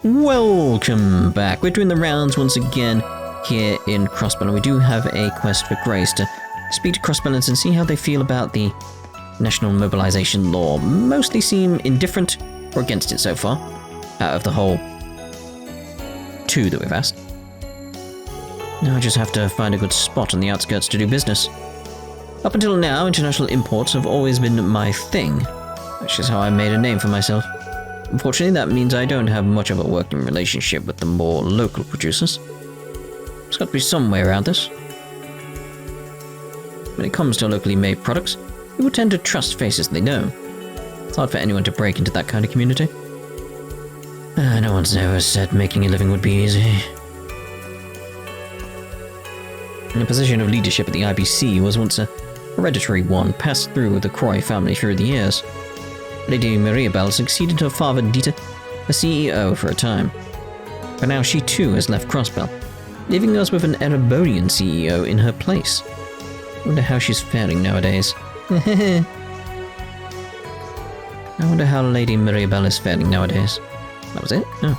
Welcome back. We're doing the rounds once again here in Crossbell, and we do have a quest for Grace to speak to Crossbellans and see how they feel about the national mobilization law. Mostly seem indifferent or against it so far, out of the whole 2 that we've asked. Now I just have to find a good spot on the outskirts to do business. Up until now, international imports have always been my thing. That's just how I made a name for myself. Unfortunately, that means I don't have much of a working relationship with the more local producers. There's got to be some way around this. When it comes to locally made products, people tend to trust faces they know. It's hard for anyone to break into that kind of community. No one's ever said making a living would be easy. The position of leadership at the IBC was once a hereditary one, passed through the Croy family through the years. Lady Mirabelle succeeded her father Dieter as CEO for a time, but now she too has left Crossbell, leaving us with an Erebonian CEO in her place. I wonder how she's faring nowadays. I wonder how Lady Mirabelle is faring nowadays. That was it? Oh.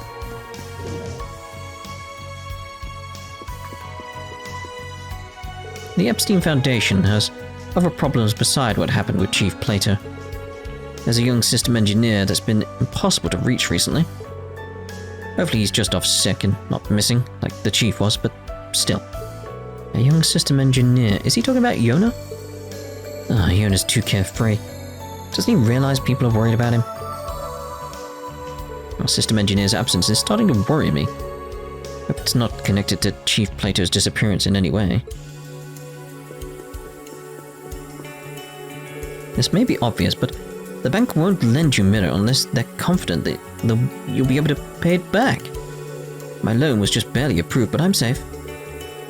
The Epstein Foundation has other problems beside what happened with Chief Plato. There's a young system engineer that's been impossible to reach recently. Hopefully he's just off sick and not missing, like the chief was, but still. A young system engineer. Is he talking about Yona? Ah, Yona's too carefree. Doesn't he realize people are worried about him? Our system engineer's absence is starting to worry me. Hope it's not connected to Chief Plato's disappearance in any way. This may be obvious, but the bank won't lend you Mirror unless they're confident that you'll be able to pay it back. My loan was just barely approved, but I'm safe.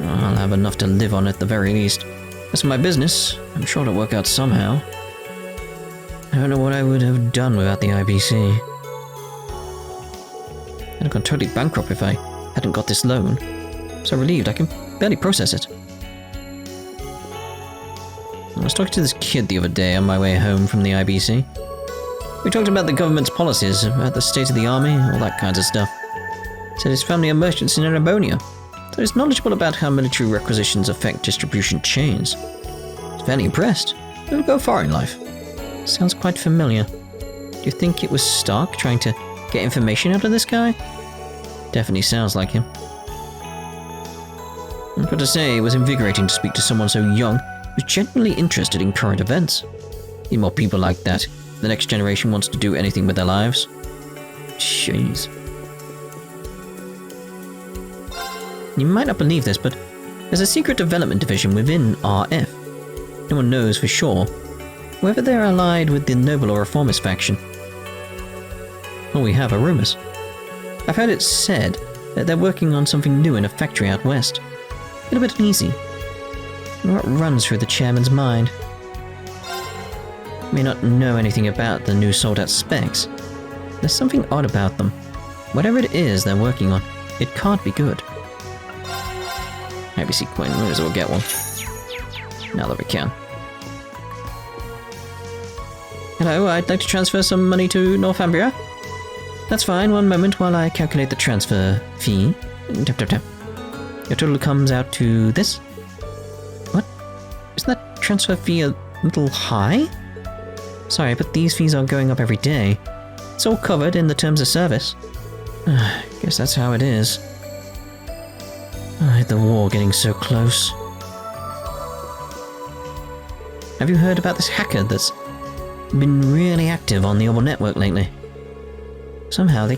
I'll have enough to live on at the very least. As for my business, I'm sure it'll work out somehow. I don't know what I would have done without the IBC. I'd have gone totally bankrupt if I hadn't got this loan. So relieved I can barely process it. I was talking to this kid the other day on my way home from the IBC. We talked about the government's policies, about the state of the army, all that kinds of stuff. Said his family are merchants in Erebonia, so he's knowledgeable about how military requisitions affect distribution chains. I was fairly impressed. It'll go far in life. Sounds quite familiar. Do you think it was Stark trying to get information out of this guy? Definitely sounds like him. I've got to say, it was invigorating to speak to someone so young who's genuinely interested in current events. Need more people like that. The next generation wants to do anything with their lives. Jeez. You might not believe this, but there's a secret development division within RF. No one knows for sure whether they're allied with the Noble or Reformist faction. All we have are rumors. I've heard it said that they're working on something new in a factory out west. A little bit uneasy. What runs through the chairman's mind? May not know anything about the new sold-out specs. There's something odd about them. Whatever it is they're working on, it can't be good. Maybe see Quinn, we may as well get one. Now that we can. Hello, I'd like to transfer some money to Northumbria. That's fine, one moment while I calculate the transfer fee. Tap, tap, tap. Your total comes out to this? What? Isn't that transfer fee a little high? Sorry, but these fees are going up every day. It's all covered in the terms of service. Guess that's how it is. The war getting so close. Have you heard about this hacker that's been really active on the Orbital network lately? Somehow they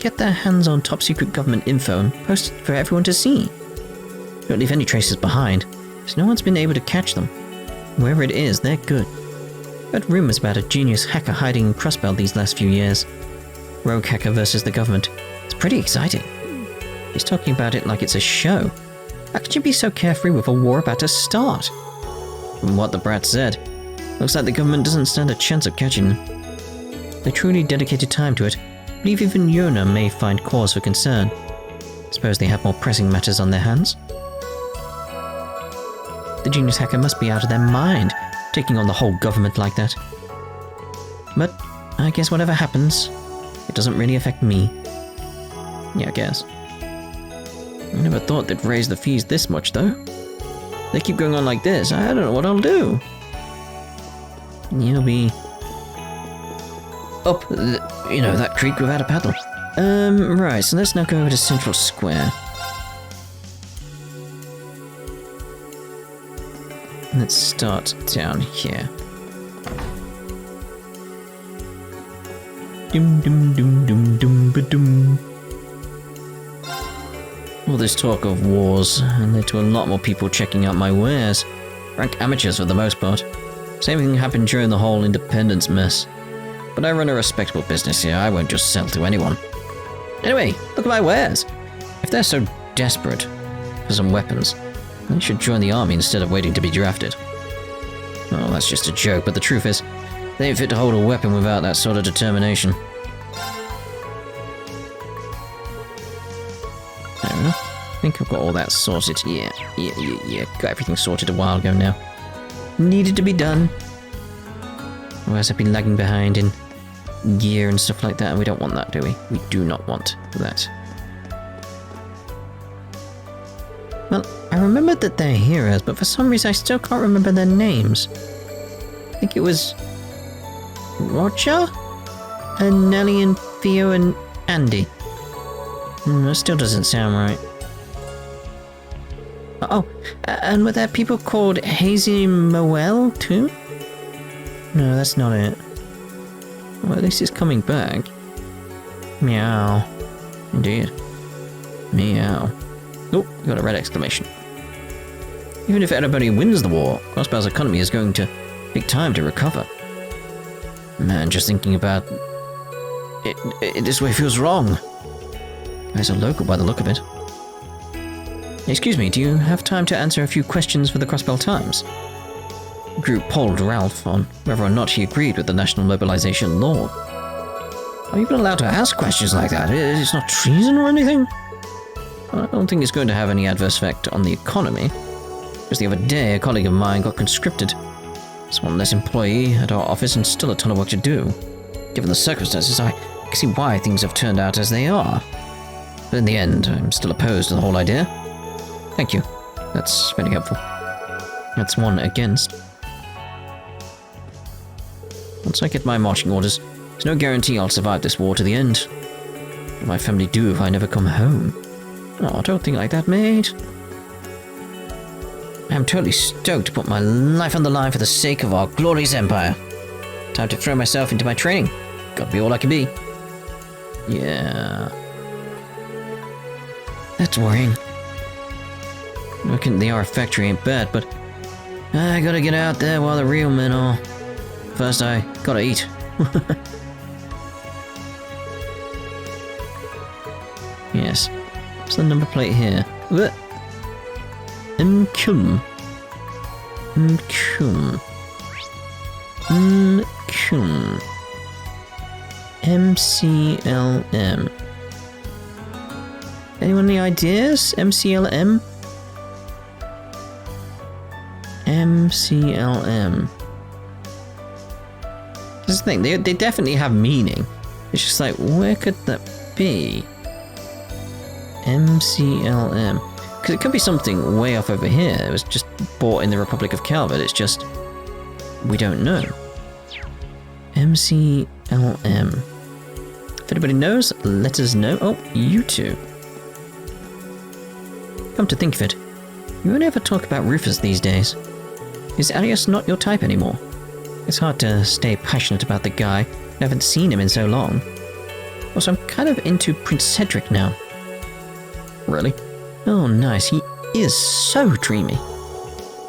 get their hands on top secret government info and post it for everyone to see. Don't leave any traces behind, so no one's been able to catch them. Wherever it is, they're good. Heard rumors about a genius hacker hiding in Crossbell these last few years. Rogue hacker versus the government. It's pretty exciting. He's talking about it like it's a show. How could you be so carefree with a war about to start? From what the brat said, looks like the government doesn't stand a chance of catching them. They truly dedicated time to it. I believe even Yona may find cause for concern. Suppose they have more pressing matters on their hands. The genius hacker must be out of their mind, taking on the whole government like that. But I guess whatever happens, it doesn't really affect me. Yeah, I guess. I never thought they'd raise the fees this much, though. They keep going on like this, I don't know what I'll do. You'll be... up, that creek without a paddle. Right, so let's now go over to Central Square. Let's start down here. Dum dum dum dum dum ba dum. All this talk of wars led to a lot more people checking out my wares. Rank amateurs for the most part. Same thing happened during the whole independence mess. But I run a respectable business here, I won't just sell to anyone. Anyway, look at my wares. If they're so desperate for some weapons, they should join the army instead of waiting to be drafted. Oh, that's just a joke, but the truth is, they ain't fit to hold a weapon without that sort of determination. Fair enough. I think I've got all that sorted. Yeah. Got everything sorted a while ago now. Needed to be done. Otherwise I've been lagging behind in gear and stuff like that, and we don't want that, do we? We do not want that. Well, I remembered that they're heroes, but for some reason I still can't remember their names. I think it was... Roger? And Nelly and Theo and Andy. That still doesn't sound right. Oh, and were there people called Hazy Moel too? No, that's not it. Well, at least it's coming back. Meow. Indeed. Meow. Oh, got a red exclamation. Even if Erebonia wins the war, Crossbell's economy is going to take time to recover. Man, just thinking about it this way feels wrong. Guys are local by the look of it. Excuse me, do you have time to answer a few questions for the Crossbell Times? The group polled Ralph on whether or not he agreed with the national mobilization law. Are you even allowed to ask questions like that? It's not treason or anything? I don't think it's going to have any adverse effect on the economy. Just the other day, a colleague of mine got conscripted. It's one less employee at our office and still a ton of work to do. Given the circumstances, I can see why things have turned out as they are. But in the end, I'm still opposed to the whole idea. Thank you. That's very helpful. That's one against. Once I get my marching orders, there's no guarantee I'll survive this war to the end. What will my family do if I never come home? Oh, don't think like that, mate. I'm totally stoked to put my life on the line for the sake of our glorious empire. Time to throw myself into my training. Gotta be all I can be. Yeah. That's worrying. Working in the RF factory ain't bad, but I gotta get out there while the real men are. First, I gotta eat. Yes. What's the number plate here? Mkum. MCLM. Anyone any ideas? MCLM? MCLM. This is the thing, they definitely have meaning. It's just like, where could that be? MCLM. Because it could be something way off over here. It was just bought in the Republic of Calvard. It's just, we don't know. MCLM. If anybody knows, let us know. Oh, you two. Come to think of it, you only ever talk about Rufus these days. Is Alias not your type anymore? It's hard to stay passionate about the guy. I haven't seen him in so long. Also, I'm kind of into Prince Cedric now. Really? Oh, nice. He is so dreamy.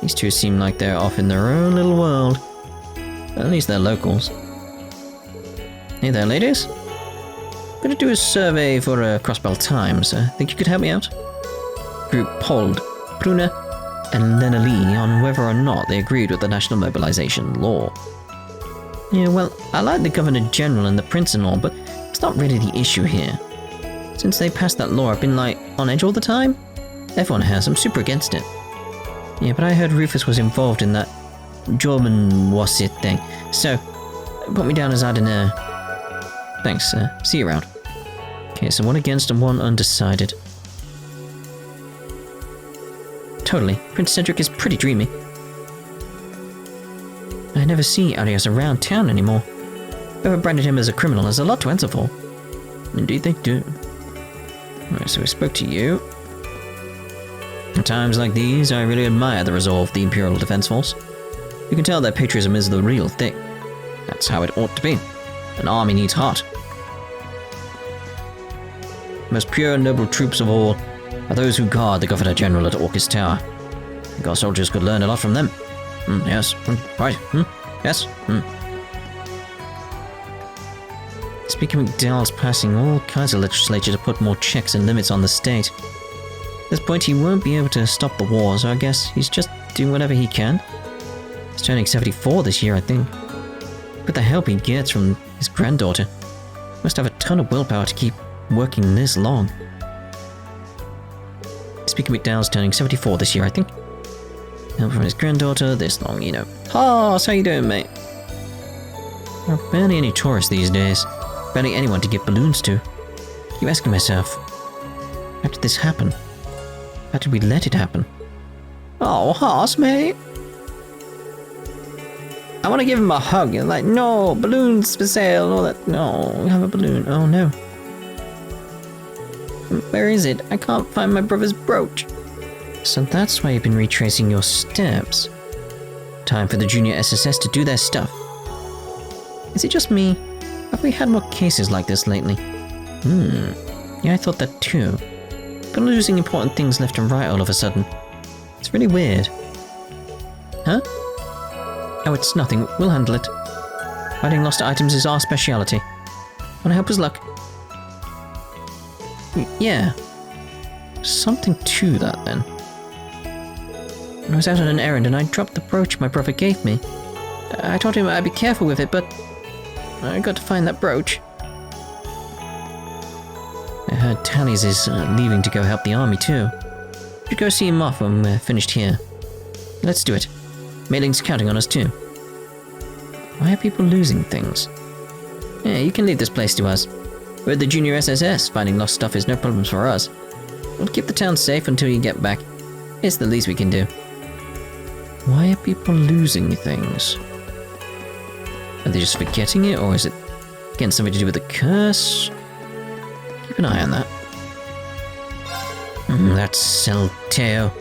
These two seem like they're off in their own little world. At least they're locals. Hey there, ladies. I'm gonna do a survey for Crossbell Times. Think you could help me out? Group polled Bruna and Lena Lee on whether or not they agreed with the national mobilization law. Yeah, well, I like the Governor General and the Prince and all, but it's not really the issue here. Since they passed that law, I've been like, on edge all the time? Everyone has, I'm super against it. Yeah, but I heard Rufus was involved in that German was it thing, so put me down as I don't know. Thanks, see you around. Okay, so 1 against and 1 undecided. Totally. Prince Cedric is pretty dreamy. I never see Arias around town anymore. Whoever branded him as a criminal has a lot to answer for. Indeed they do. Alright, so we spoke to you. At times like these, I really admire the resolve of the Imperial Defense Force. You can tell their patriotism is the real thing. That's how it ought to be. An army needs heart. The most pure and noble troops of all are those who guard the Governor General at Orcus Tower. I think our soldiers could learn a lot from them. Yes. Right. Yes. Speaker McDowell's passing all kinds of legislature to put more checks and limits on the state. At this point, he won't be able to stop the war, so I guess he's just doing whatever he can. He's turning 74 this year, I think. With the help he gets from his granddaughter, he must have a ton of willpower to keep working this long. Speaker McDowell's turning 74 this year, I think. Help from his granddaughter this long, you know. Hoss, how you doing, mate? There are barely any tourists these days. Barely anyone to get balloons to. I keep asking myself, how did this happen? How did we let it happen? Oh, Hoss, mate. I want to give him a hug. You're like, no, balloons for sale, all that. No, have a balloon. Oh, no. Where is it? I can't find my brother's brooch. So that's why you've been retracing your steps. Time for the junior SSS to do their stuff. Is it just me? Have we had more cases like this lately? Yeah, I thought that too. But losing important things left and right all of a sudden. It's really weird. Huh? Oh, it's nothing. We'll handle it. Finding lost items is our speciality. Wanna help us luck? Yeah. Something to that then. I was out on an errand and I dropped the brooch my brother gave me. I told him I'd be careful with it, but I got to find that brooch. I heard Tallies is leaving to go help the army too. We should go see him off when we're finished here. Let's do it. Mailing's counting on us too. Why are people losing things? Yeah, you can leave this place to us. We're the junior SSS. Finding lost stuff is no problem for us. We'll keep the town safe until you get back. It's the least we can do. Why are people losing things? Are they just forgetting it, or is it again something to do with the curse? Keep an eye on that. That's Salteo.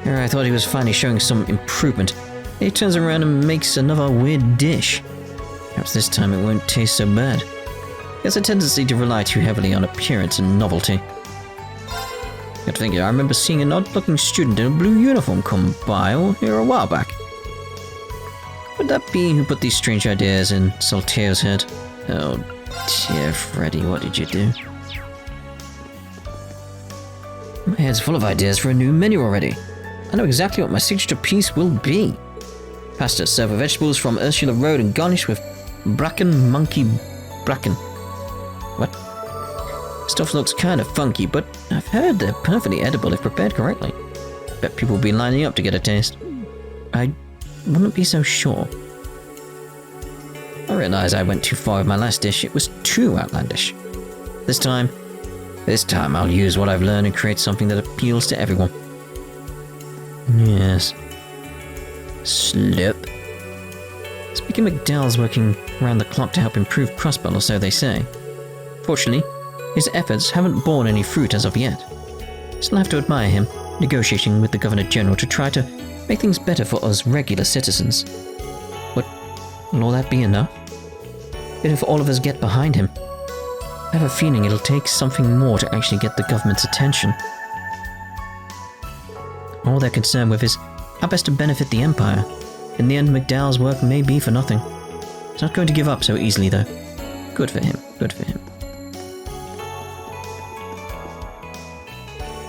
Here I thought he was finally showing some improvement. He turns around and makes another weird dish. Perhaps this time it won't taste so bad. He has a tendency to rely too heavily on appearance and novelty. Got to think, I remember seeing an odd-looking student in a blue uniform come by here a while back. Would that be who put these strange ideas in Salteo's head? Oh dear, Freddy, what did you do? My head's full of ideas for a new menu already. I know exactly what my signature piece will be. Pasta served with vegetables from Ursula Road and garnished with monkey bracken. What? Stuff looks kind of funky, but I've heard they're perfectly edible if prepared correctly. Bet people will be lining up to get a taste. I wouldn't be so sure. I realized I went too far with my last dish. It was too outlandish. This time I'll use what I've learned and create something that appeals to everyone. Yes. Slip. Speaker McDowell's working around the clock to help improve Crossbell, or so they say. Fortunately, his efforts haven't borne any fruit as of yet. Still have to admire him, negotiating with the Governor General to try to make things better for us regular citizens. But will all that be enough? Even if all of us get behind him, I have a feeling it'll take something more to actually get the government's attention. All they're concerned with is how best to benefit the Empire. In the end, McDowell's work may be for nothing. He's not going to give up so easily, though. Good for him, good for him.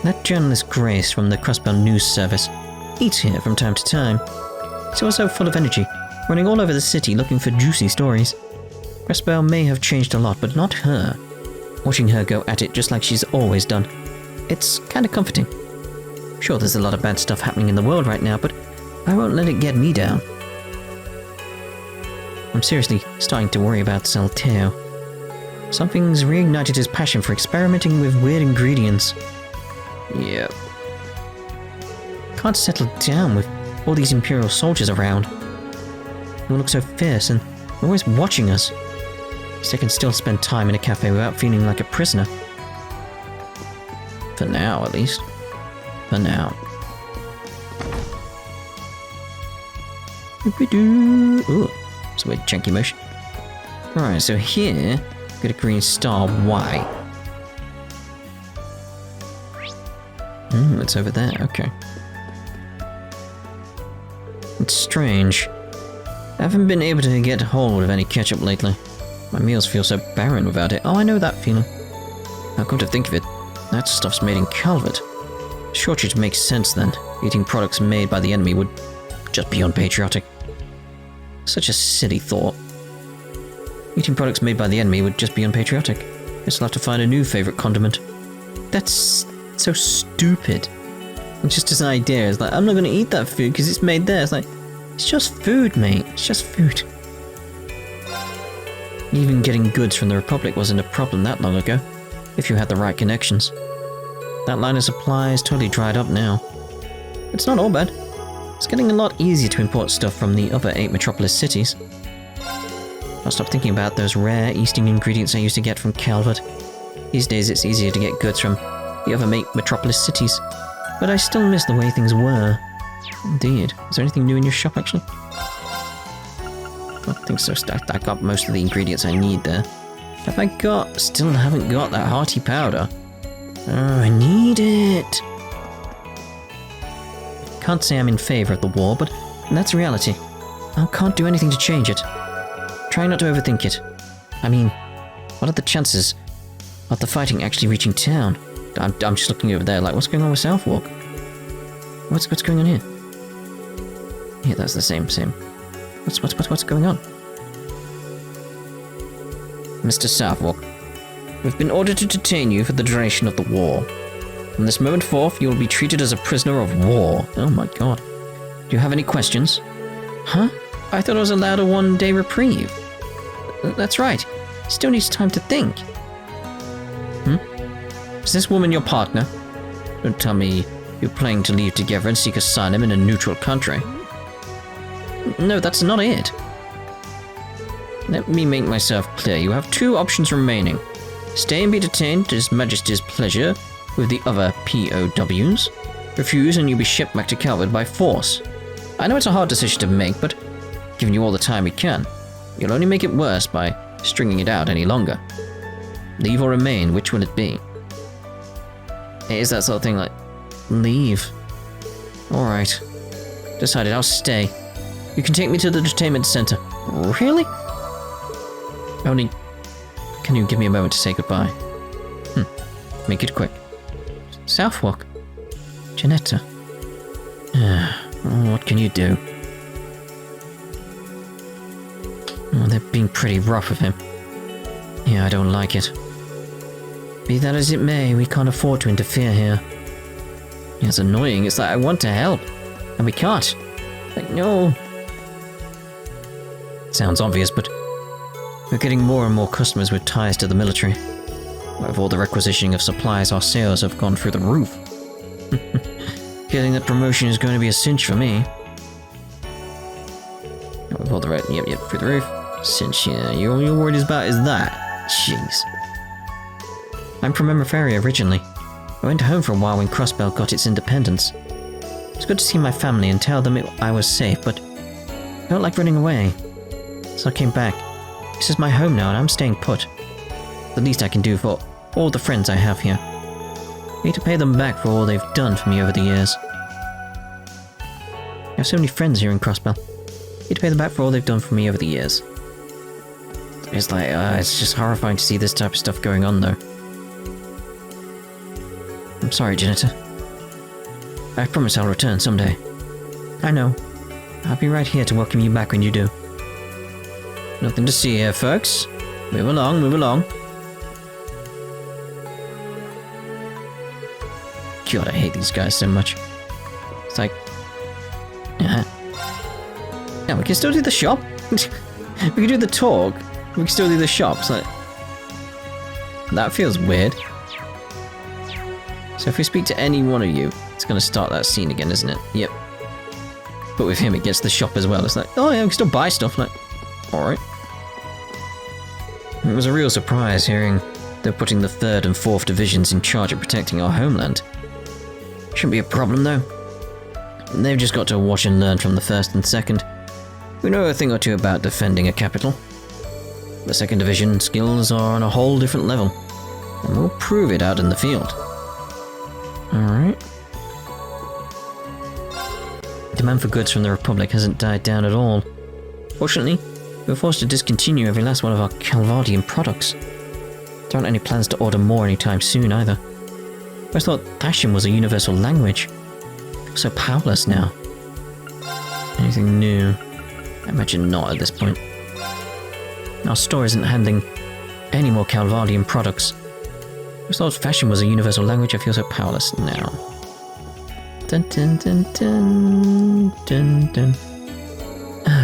That journalist Grace from the Crossbell News Service eats here from time to time. He's also full of energy, running all over the city looking for juicy stories. Crossbell may have changed a lot, but not her. Watching her go at it just like she's always done. It's kind of comforting. Sure, there's a lot of bad stuff happening in the world right now, but I won't let it get me down. I'm seriously starting to worry about Salteo. Something's reignited his passion for experimenting with weird ingredients. Yep. Can't settle down with all these Imperial soldiers around. They all look so fierce and they're always watching us. So I can still spend time in a cafe without feeling like a prisoner. For now, at least. For now. Ooh, it's a weird chunky motion. Right, so here, get a green star. Why? It's over there, okay. It's strange. I haven't been able to get hold of any ketchup lately. My meals feel so barren without it. Oh, I know that feeling. Now, come to think of it, that stuff's made in Calvard. Shortage makes sense then. Eating products made by the enemy would just be unpatriotic. Such a silly thought. Eating products made by the enemy would just be unpatriotic. Guess I'll have to find a new favorite condiment. That's so stupid. It's just an idea. It's like, I'm not going to eat that food because it's made there. It's like, it's just food, mate. It's just food. Even getting goods from the Republic wasn't a problem that long ago, if you had the right connections. That line of supply is totally dried up now. It's not all bad. It's getting a lot easier to import stuff from the other 8 metropolis cities. I'll stop thinking about those rare Eastern ingredients I used to get from Calvard. These days it's easier to get goods from the other 8 metropolis cities, but I still miss the way things were. Indeed. Is there anything new in your shop, actually? I think so. I got most of the ingredients I need there. Have I got... Still haven't got that hearty powder. Oh, I need it. Can't say I'm in favor of the war, but that's reality. I can't do anything to change it. Try not to overthink it. I mean, what are the chances of the fighting actually reaching town? I'm just looking over there like, what's going on with Southwark? What's going on here? Yeah, that's the same. What's going on? Mr. Southwark, we've been ordered to detain you for the duration of the war. From this moment forth, you will be treated as a prisoner of war. Oh my god. Do you have any questions? Huh? I thought I was allowed a 1-day reprieve. That's right. Still needs time to think. Is this woman your partner? Don't tell me you're planning to leave together and seek asylum in a neutral country. No, that's not it. Let me make myself clear. You have 2 options remaining. Stay and be detained at His Majesty's pleasure with the other POWs. Refuse and you'll be shipped back to Calvard by force. I know it's a hard decision to make, but giving you all the time we can, you'll only make it worse by stringing it out any longer. Leave or remain, which will it be? It is that sort of thing like, leave. Alright. Decided, I'll stay. You can take me to the detainment center. Really? Only, can you give me a moment to say goodbye? Make it quick. Southwark. Janetta. What can you do? Oh, they're being pretty rough with him. Yeah, I don't like it. Be that as it may, we can't afford to interfere here. Yeah, it's annoying. It's like, I want to help, and we can't. Like, no. Sounds obvious, but we're getting more and more customers with ties to the military. With all the requisitioning of supplies, our sales have gone through the roof. Getting that promotion is going to be a cinch for me. With all the yep, through the roof. Cinch, yeah. All you're worried about is that. Jeez. I'm from Emefaria originally. I went home for a while when Crossbell got its independence. It's good to see my family and tell them I was safe, but I don't like running away. So I came back. This is my home now and I'm staying put. The least I can do for all the friends I have here. I need to pay them back for all they've done for me over the years. I have so many friends here in Crossbell. I need to pay them back for all they've done for me over the years. It's like, it's just horrifying to see this type of stuff going on though. I'm sorry, Janetta. I promise I'll return someday. I know. I'll be right here to welcome you back when you do. Nothing to see here, folks. Move along, move along. God, I hate these guys so much. It's like... Yeah, we can still do the shop. We can do the talk. We can still do the shop. It's like... That feels weird. So if we speak to any one of you, it's going to start that scene again, isn't it? Yep. But with him, it gets the shop as well. It's like, oh yeah, we can still buy stuff. Like, alright. It was a real surprise hearing they're putting the 3rd and 4th divisions in charge of protecting our homeland. Shouldn't be a problem though. They've just got to watch and learn from the 1st and 2nd. We know a thing or two about defending a capital. The 2nd division skills are on a whole different level, and we'll prove it out in the field. Alright. Demand for goods from the Republic hasn't died down at all. Fortunately, we're forced to discontinue every last one of our Calvardian products. There aren't any plans to order more anytime soon either. I thought fashion was a universal language. I'm so powerless now. Anything new? I imagine not at this point. Our store isn't handling any more Calvardian products. I thought fashion was a universal language. I feel so powerless now. Dun dun dun dun dun dun.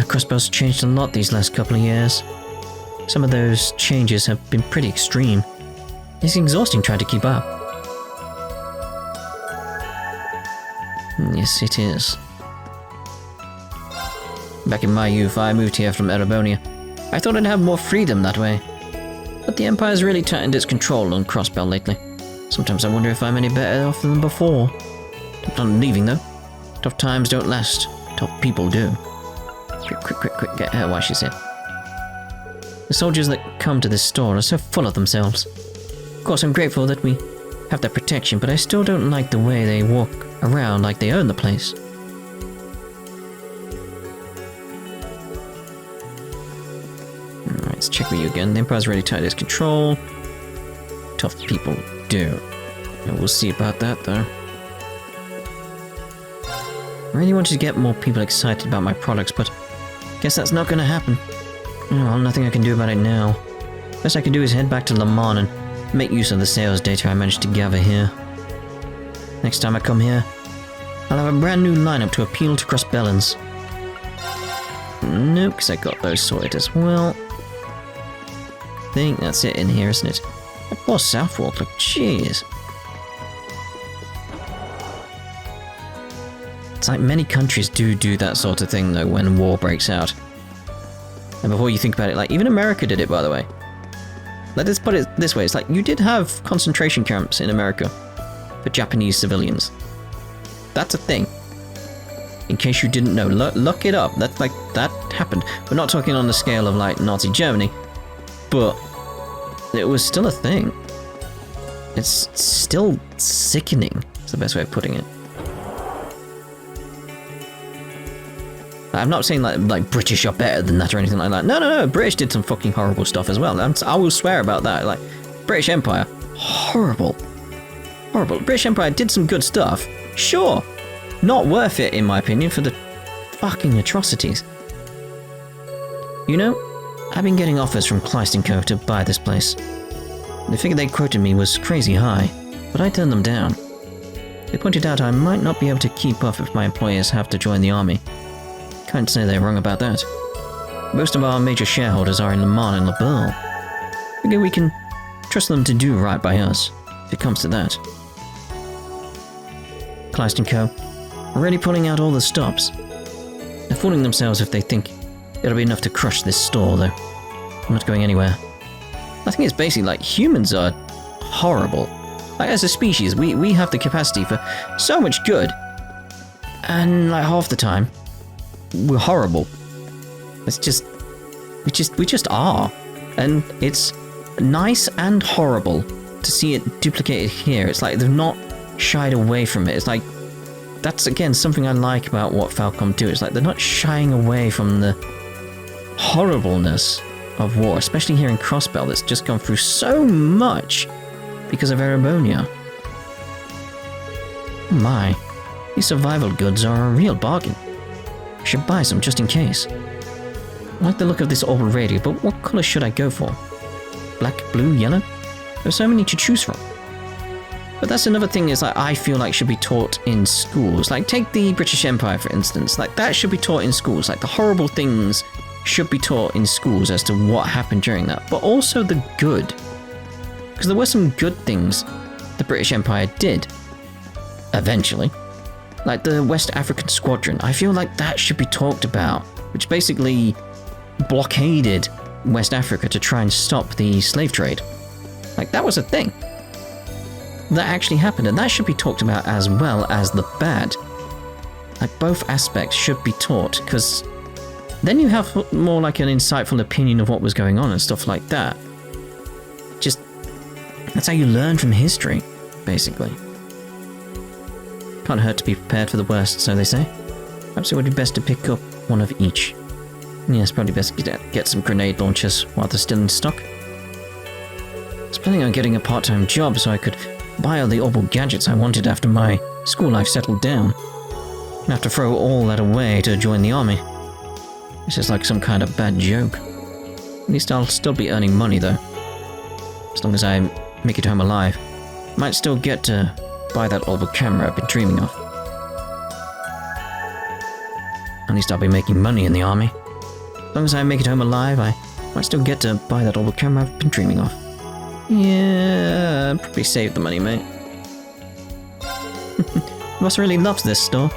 Crossbow's changed a lot these last couple of years. Some of those changes have been pretty extreme. It's exhausting trying to keep up. Yes, it is. Back in my youth, I moved here from Erebonia. I thought I'd have more freedom that way. But the Empire's really tightened its control on Crossbow lately. Sometimes I wonder if I'm any better off than before. I'm leaving though. Tough times don't last. Tough people do. Quick, get her while she's here. The soldiers that come to this store are so full of themselves. Of course, I'm grateful that we have that protection, but I still don't like the way they walk around like they own the place. Alright, let's check with you again. The Empire's really tight its control. Tough people do. And we'll see about that though. I really wanted to get more people excited about my products, but guess that's not gonna happen. Well, nothing I can do about it now. Best I can do is head back to Le Mans and make use of the sales data I managed to gather here. Next time I come here, I'll have a brand new lineup to appeal to Crossbellans. Nope, because I got those sorted as well. I think that's it in here, isn't it? That poor Southwark, look, jeez. It's like many countries do that sort of thing though when war breaks out. And before you think about it, like even America did it, by the way. Let's put it this way, it's like you did have concentration camps in America for Japanese civilians. That's a thing. In case you didn't know, look it up. That's like, that happened. We're not talking on the scale of like Nazi Germany, but it was still a thing. It's still sickening, is the best way of putting it. I'm not saying like British are better than that or anything like that. No, British did some fucking horrible stuff as well. I will swear about that. Like, British Empire, horrible. British Empire did some good stuff. Sure. Not worth it, in my opinion, for the fucking atrocities. You know, I've been getting offers from Class VII to buy this place. The figure they quoted me was crazy high, but I turned them down. They pointed out I might not be able to keep up if my employers have to join the army. Can't say they're wrong about that. Most of our major shareholders are in Le Mans and Le Bourg. Figure we can trust them to do right by us, if it comes to that. Kleist & Co. are already pulling out all the stops. They're fooling themselves if they think it'll be enough to crush this store, though. I'm not going anywhere. I think it's basically like humans are horrible. Like as a species, we have the capacity for so much good. And like half the time, we're horrible. It's just, we just are. And it's nice and horrible to see it duplicated here. It's like they've not shied away from it. It's like, that's again something I like about what Falcom do. It's like they're not shying away from the horribleness of war, especially here in Crossbell that's just gone through so much because of Erebonia. Oh my, these survival goods are a real bargain. I should buy some just in case. I like the look of this orbital radio, but what colour should I go for? Black, blue, yellow? There's so many to choose from. But that's another thing is like I feel like should be taught in schools. Like take the British Empire for instance. Like that should be taught in schools. Like the horrible things should be taught in schools as to what happened during that. But also the good. Because there were some good things the British Empire did. Eventually. Like the West African Squadron. I feel like that should be talked about. Which basically blockaded West Africa to try and stop the slave trade. Like, that was a thing. That actually happened, and that should be talked about as well as the bad. Like, both aspects should be taught, because then you have more like an insightful opinion of what was going on and stuff like that. Just, that's how you learn from history, basically. Can't hurt to be prepared for the worst, so they say. Perhaps it would be best to pick up one of each. Yes, probably best to get some grenade launchers while they're still in stock. I was planning on getting a part-time job so I could buy all the orbital gadgets I wanted after my school life settled down. I'd have to throw all that away to join the army. This is like some kind of bad joke. At least I'll still be earning money though. As long as I make it home alive. Might still get to buy that orbital camera I've been dreaming of. At least I'll be making money in the army. As long as I make it home alive, I might still get to buy that orbital camera I've been dreaming of. Yeah, I'd probably save the money, mate. Boss really loves this store.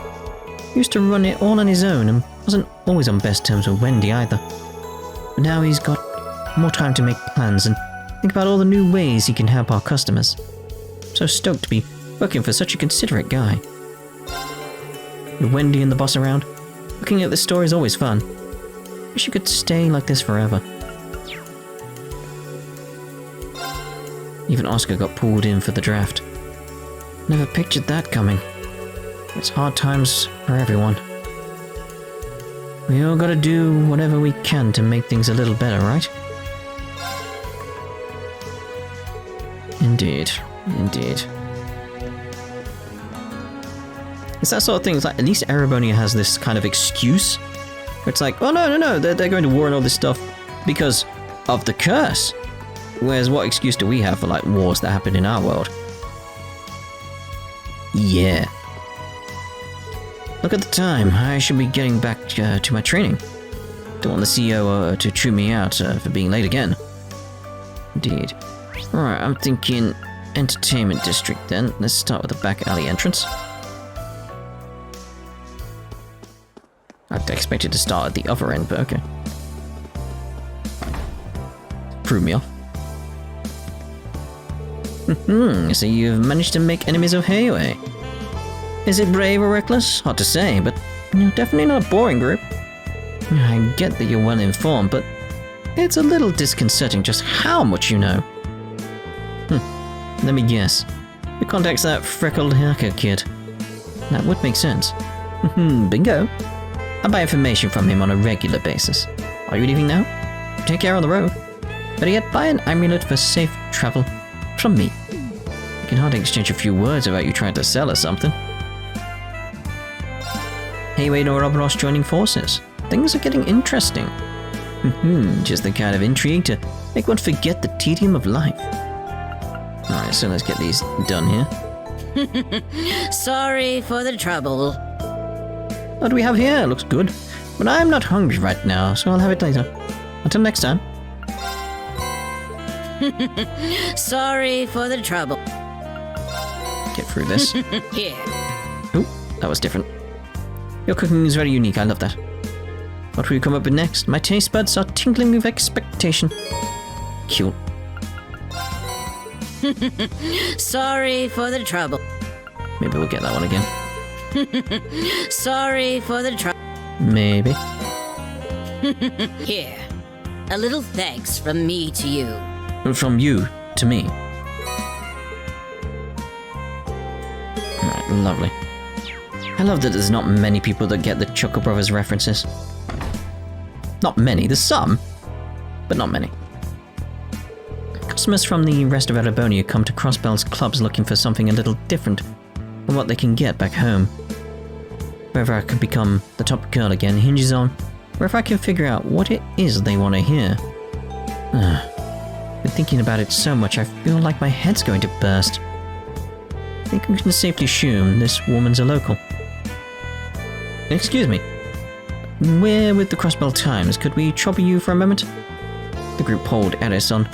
He used to run it all on his own and wasn't always on best terms with Wendy either. But now he's got more time to make plans and think about all the new ways he can help our customers. I'm so stoked to be working for such a considerate guy. With Wendy and the boss around, looking at the store is always fun. Wish you could stay like this forever. Even Oscar got pulled in for the draft. Never pictured that coming. It's hard times for everyone. We all gotta do whatever we can to make things a little better, right? Indeed. Indeed. It's that sort of thing. It's like, at least Erebonia has this kind of excuse. It's like, oh no, they're going to war and all this stuff because of the curse. Whereas what excuse do we have for like wars that happen in our world? Yeah. Look at the time. I should be getting back to my training. Don't want the CEO to chew me out for being late again. Indeed. Alright, I'm thinking entertainment district then. Let's start with the back alley entrance. I'd expected to start at the other end, but okay. Threw me off. So you've managed to make enemies of Heiwei. Is it brave or reckless? Hard to say, but you're definitely not a boring group. I get that you're well informed, but it's a little disconcerting just how much you know. Let me guess. Your contact's that freckled hacker kid. That would make sense. Bingo. I buy information from him on a regular basis. Are you leaving now? Take care on the road. Better yet, buy an amulet for safe travel from me. We can hardly exchange a few words about you trying to sell us something. Heiwei and Ouroboros joining forces. Things are getting interesting. Just the kind of intrigue to make one forget the tedium of life. Alright, so let's get these done here. Sorry for the trouble. What do we have here? Looks good. But I'm not hungry right now, so I'll have it later. Until next time. Sorry for the trouble. Get through this. Here. Oh, that was different. Your cooking is very unique, I love that. What will you come up with next? My taste buds are tingling with expectation. Cute. Sorry for the trouble. Maybe we'll get that one again. Sorry for the trouble. Maybe. Here. A little thanks from me to you. From you to me. Alright, lovely. I love that there's not many people that get the Chuckle Brothers references. Not many, there's some, but not many. Customers from the rest of Erebonia come to Crossbell's clubs looking for something a little different from what they can get back home. Whether I can become the top girl again hinges on whether I can figure out what it is they want to hear. Been thinking about it so much I feel like my head's going to burst. I think we can safely assume this woman's a local. Excuse me. We're with the Crossbell Times. Could we trouble you for a moment? The group pulled Eris on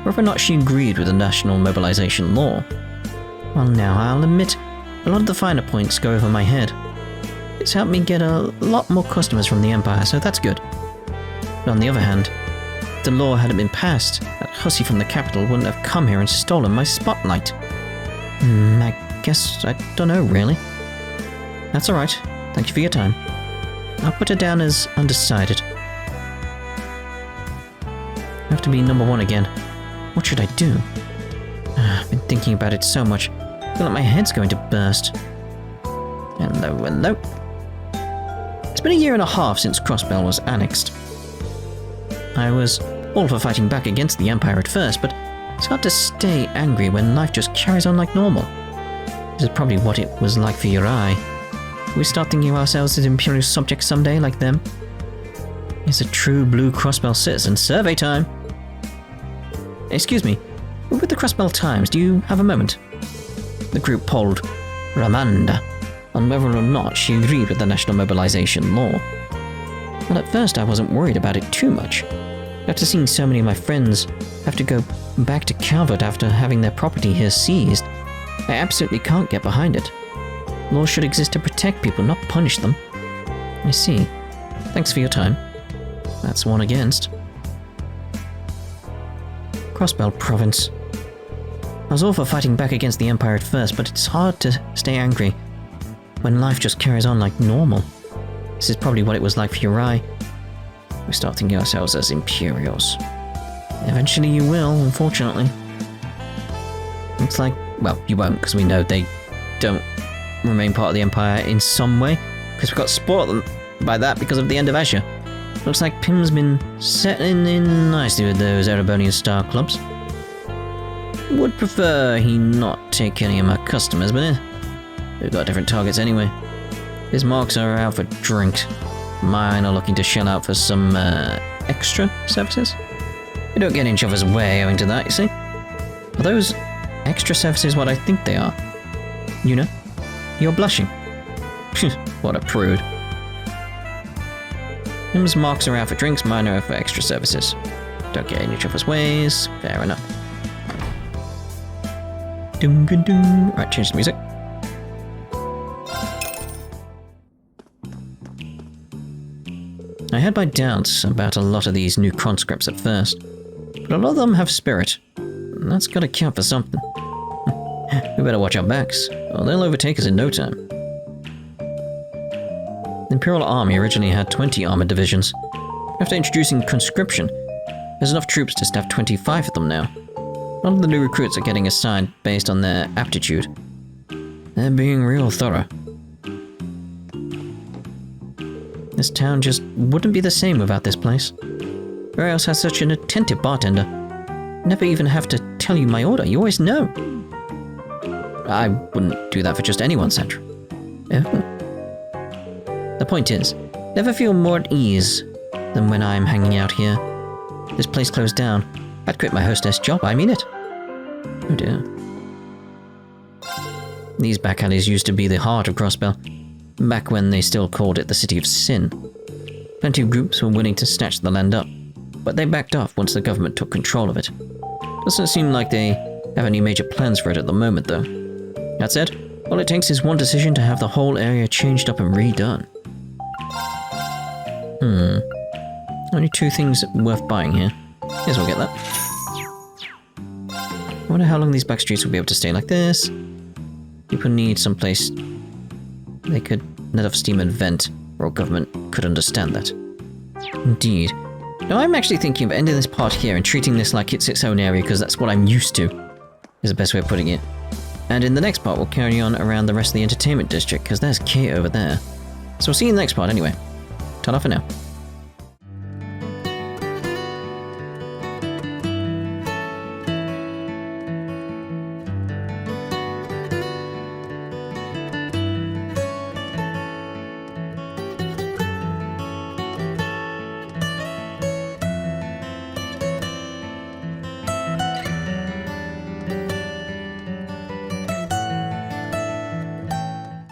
whether or not she agreed with the national mobilization law. Well, now, I'll admit, a lot of the finer points go over my head. It's helped me get a lot more customers from the Empire, so that's good. But on the other hand, if the law hadn't been passed, that hussy from the capital wouldn't have come here and stolen my spotlight. I guess I don't know, really. That's alright. Thank you for your time. I'll put it down as undecided. I have to be number one again. What should I do? I've been thinking about it so much. I feel like my head's going to burst. Hello. It's been a year and a half since Crossbell was annexed. I was all for fighting back against the Empire at first, but it's hard to stay angry when life just carries on like normal. This is probably what it was like for Uri. We start thinking of ourselves as Imperial subjects someday, like them. It's a true blue Crossbell citizen. Survey time! Excuse me, with the Crossbell Times, do you have a moment? The group polled Ramanda on whether or not she agreed with the national mobilization law. Well, at first I wasn't worried about it too much. After seeing so many of my friends have to go back to Calvard after having their property here seized, I absolutely can't get behind it. Laws should exist to protect people, not punish them. I see. Thanks for your time. That's one against. Crossbell Province. I was all for fighting back against the Empire at first, but it's hard to stay angry when life just carries on like normal. This is probably what it was like for Uri. We start thinking of ourselves as Imperials. Eventually you will, unfortunately. It's like, well, you won't, because we know they don't remain part of the Empire in some way, because we got spoiled by that because of the end of Asher. Looks like Pim's been settling in nicely with those Erebonian Star Clubs. Would prefer he not take any of my customers, but we've got different targets anyway. His marks are out for drinks. Mine are looking to shell out for some extra services. We don't get in each other's way owing to that, you see. Are those extra services what I think they are? You know? You're blushing. What a prude. Him's marks are out for drinks, mine are out for extra services. Don't get in each other's ways. Fair enough. Doom doom doom. Right, change the music. I had my doubts about a lot of these new conscripts at first, but a lot of them have spirit. And that's gotta count for something. We better watch our backs, or they'll overtake us in no time. The Imperial Army originally had 20 armored divisions. After introducing conscription, there's enough troops to staff 25 of them now. A lot of the new recruits are getting assigned based on their aptitude. They're being real thorough. This town just wouldn't be the same without this place. Where else has such an attentive bartender? Never even have to tell you my order, you always know. I wouldn't do that for just anyone, Sandra. The point is, never feel more at ease than when I'm hanging out here. This place closed down. I'd quit my hostess job, I mean it. Oh dear. These back alleys used to be the heart of Crossbell, back when they still called it the City of Sin. Plenty of groups were willing to snatch the land up, but they backed off once the government took control of it. Doesn't seem like they have any major plans for it at the moment, though. That said, all it takes is one decision to have the whole area changed up and redone. Only two things worth buying here. Guess we'll get that. I wonder how long these back streets will be able to stay like this. People need some place they could let off steam and vent, or government could understand that. Indeed. Now I'm actually thinking of ending this part here and treating this like it's its own area, because that's what I'm used to, is the best way of putting it. And in the next part we'll carry on around the rest of the entertainment district, because there's Kate over there. So we'll see you in the next part anyway. Ta-da for now.